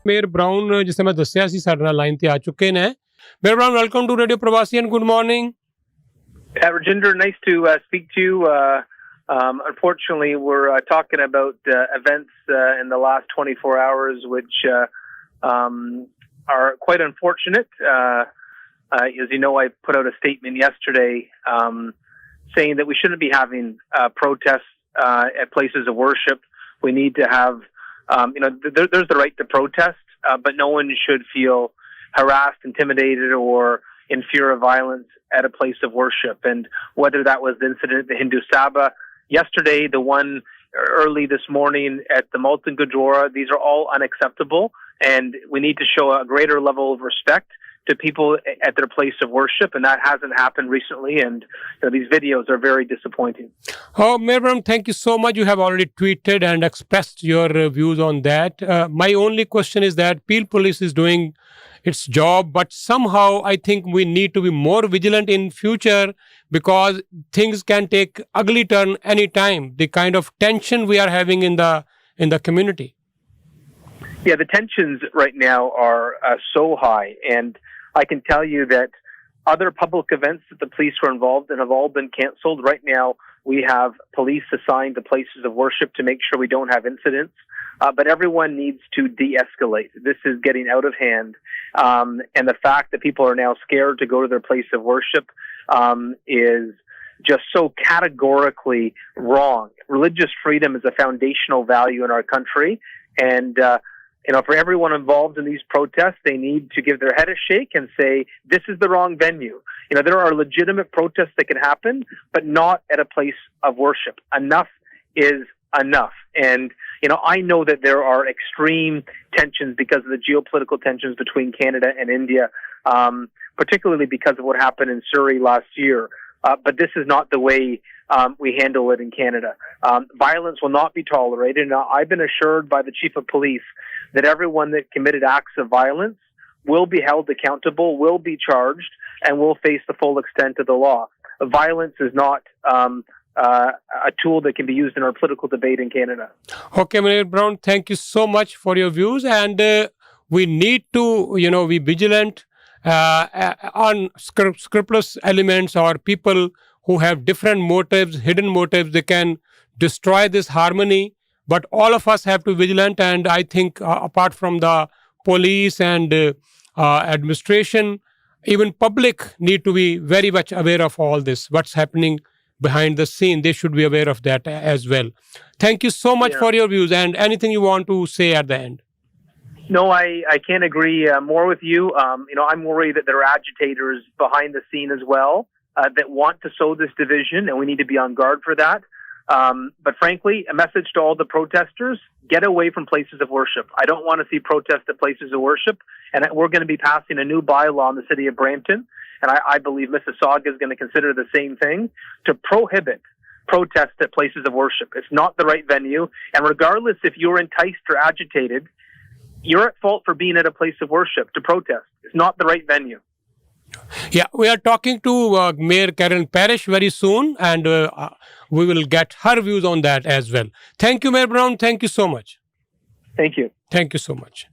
ਮੇਰ ਬ੍ਰਾਊਨ ਜਿਸ ਮੈਂ ਦੱਸਿਆ ਸੀ ਸਾਡੇ ਨਾਲ ਲਾਈਨ ਤੇ ਆ ਚੁੱਕੇ ਨੇ। ਮੇਰ ਬ੍ਰਾਊਨ, ਵੈਲਕਮ ਟੂ ਰੇਡੀਓ ਪ੍ਰਵਾਸੀ and good morning. Rajinder, nice to speak to you. Unfortunately, we're talking about events in the last 24 hours, which are quite unfortunate. As you know, I put out a statement yesterday saying that we shouldn't be having protests at places of worship. We need to have, there's the right to protest, but no one should feel harassed, intimidated, or in fear of violence at a place of worship. And whether that was the incident at the Hindu Sabha yesterday, the one early this morning at the Multan Gurdwara, these are all unacceptable. And we need to show a greater level of respect to people at their place of worship. And that hasn't happened recently. And these videos are very disappointing. Oh, Merbram, thank you so much. You have already tweeted and expressed your views on that. My only question is that Peel Police is doing its job, but somehow I think we need to be more vigilant in future because things can take ugly turn anytime. The kind of tension we are having in the community. Yeah, the tensions right now are so high, and I can tell you that other public events that the police were involved in have all been cancelled. Right now, we have police assigned to places of worship to make sure we don't have incidents. But everyone needs to de-escalate. This is getting out of hand. And the fact that people are now scared to go to their place of worship is just so categorically wrong. Religious freedom is a foundational value in our country. And, for everyone involved in these protests, they need to give their head a shake and say, this is the wrong venue. There are legitimate protests that can happen, but not at a place of worship. Enough is enough. And, I know that there are extreme tensions because of the geopolitical tensions between Canada and India, particularly because of what happened in Surrey last year. But this is not the way we handle it in Canada. Violence will not be tolerated. And I've been assured by the Chief of Police that everyone that committed acts of violence will be held accountable, will be charged, and will face the full extent of the law. Violence is not a tool that can be used in our political debate in Canada. Okay, Mayor Brown, thank you so much for your views. And we need to, be vigilant on scrupulous elements or people who have different motives, hidden motives. They can destroy this harmony. But all of us have to be vigilant. And I think apart from the police and administration, even public need to be very much aware of all this, what's happening behind the scene. They should be aware of that as well. Thank you so much for your views. And anything you want to say at the end? No, I can't agree more with you. I'm worried that there are agitators behind the scene as well that want to sow this division, and we need to be on guard for that. But frankly, a message to all the protesters, get away from places of worship. I don't want to see protests at places of worship. And we're going to be passing a new bylaw in the city of Brampton. And I believe Mississauga is going to consider the same thing to prohibit protests at places of worship. It's not the right venue. And regardless if you're enticed or agitated, you're at fault for being at a place of worship to protest. It's not the right venue. Yeah, we are talking to Mayor Karen Parrish very soon, and we will get her views on that as well. Thank you, Mayor Brown. Thank you so much. Thank you. Thank you so much.